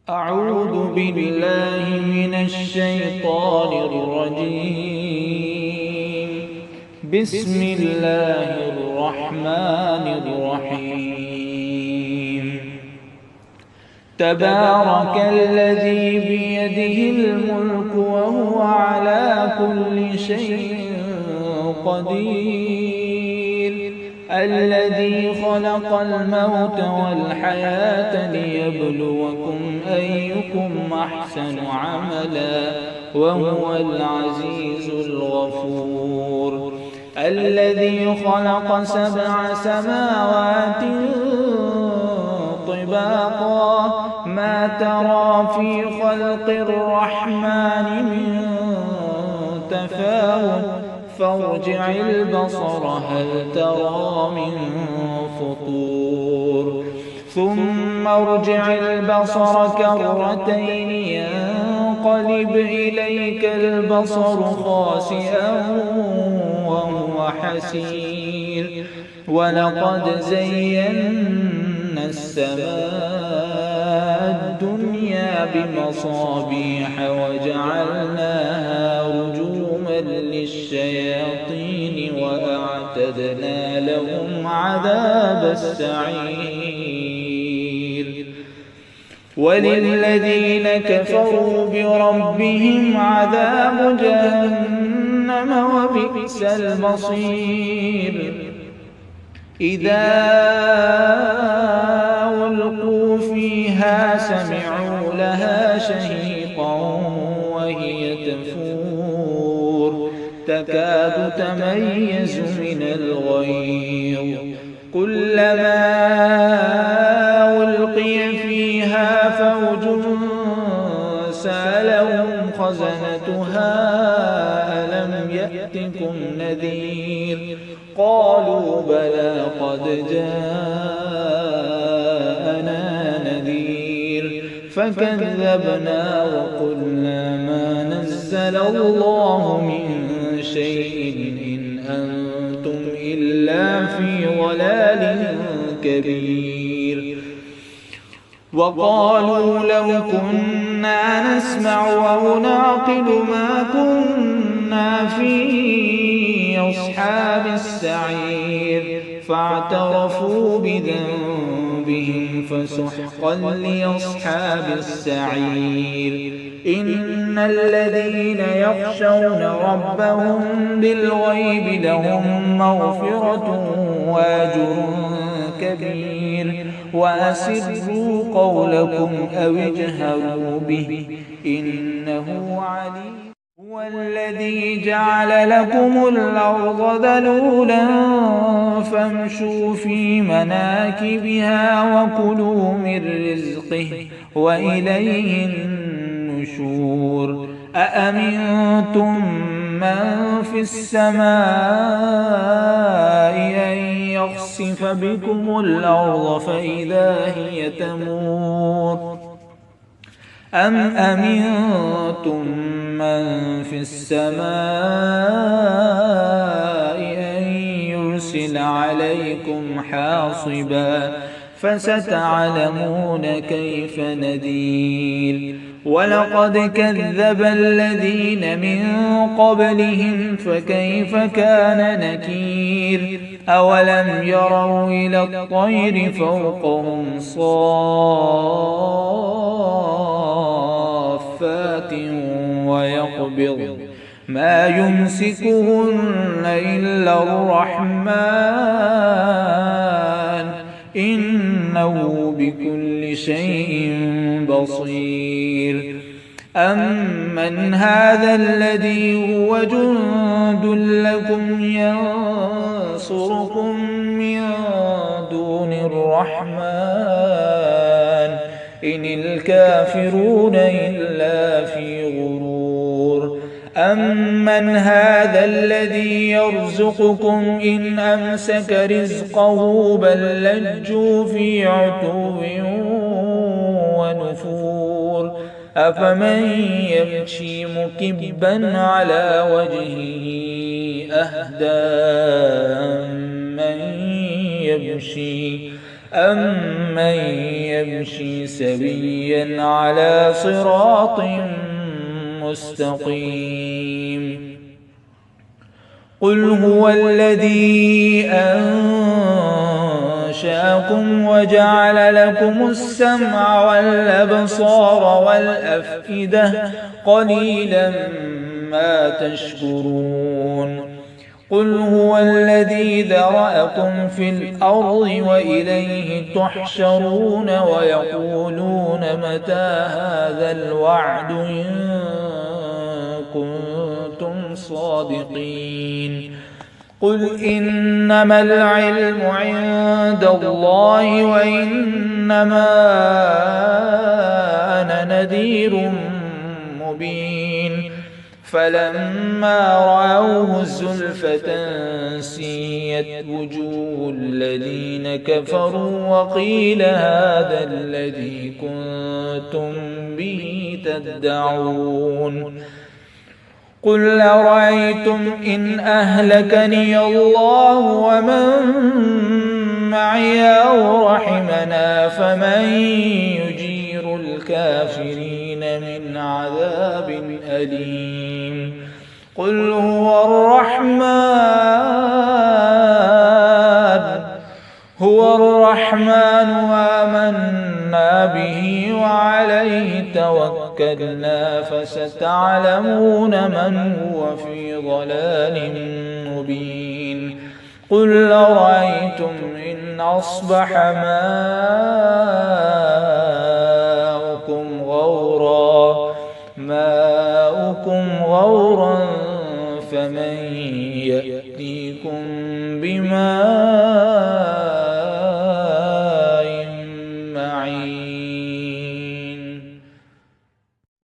أعوذ بالله من الشيطان الرجيم. بسم الله الرحمن الرحيم. تبارك الذي بيده الملك وهو على كل شيء قدير، الذي خلق الموت والحياة ليبلوكم أيكم أحسن عملا وهو العزيز الغفور. الذي خلق 7 سماوات طباقا ما ترى في خلق الرحمن من تفاوت فارجع البصر هل ترى من فطور ثم ارجع البصر كرتين ينقلب إليك البصر خاسئا وهو حسير. ولقد زينا السماء الدنيا بمصابيح وجعلناها رجوما للشياطين وأعتدنا لهم عذاب السعير. وللذين كفروا بربهم عذاب جهنم وبئس المصير. إذا ألقوا فيها سمعوا لها شهيقا وهي تفور تكاد تميز من الغيظ. كلما ألقي فيها فوج سألهم خزنتها ألم يأتكم نذير قالوا بلى قد جاءنا نذير فكذبنا وقلنا ما نزل الله من شيء إن أنتم إلا في ضلال كبير. وقالوا لو كنا نسمع أو نعقل ما كنا في أصحاب السعير فاعترفوا بذنبهم فسحقا لأصحاب السعير. إن الذين يخشون ربهم بالغيب لهم مغفرة وأجر كبير. وأسروا قولكم أو اجهروا به إنه عليم. هو الذي جعل لكم الأرض ذلولا فامشوا في مناكبها وكلوا من رزقه وإليه النشور. أأمنتم من في السماء أن يخسف بكم الأرض فإذا هي تمور أم أمنتم من في السماء أن يرسل عليكم حاصبا فستعلمون كيف نذير. ولقد كذب الذين من قبلهم فكيف كان نكير. أولم يروا إلى الطير فوقهم صافات ويقبض ما يمسكهن إلا الرحمن إنه بكل شيء بصير. أمن هذا الذي هو جند لكم ينصركم من دون الرحمن إن الكافرون إلا في غرور. أمن هذا الذي يرزقكم إن أمسك رزقه بل لجوا في عتو ونفور. أفمن يمشي مكبا على وجهه أهدى من يمشي أمن يمشي سويا على صراط مستقيم. قل هو الذي أنشأكم وجعل لكم السمع والأبصار والأفئدة قليلا ما تشكرون. قل هو الذي ذرأكم في الأرض وإليه تحشرون ويقولون متى هذا الوعد إن كنتم صادقين. قل إنما العلم عند الله وإنما أنا نذير مبين. فلما رأوه زلفة سيئت وجوه الذين كفروا وقيل هذا الذي كنتم به تدعون. قل أرأيتم إن أهلكني الله ومن معي أو رحمنا فمن يجير الكافرين من عذاب أليم. قل هو الرحمن آمنا به وعليه توكلنا فستعلمون من هو في ضلال مبين. قل أرأيتم إن أصبح ماؤكم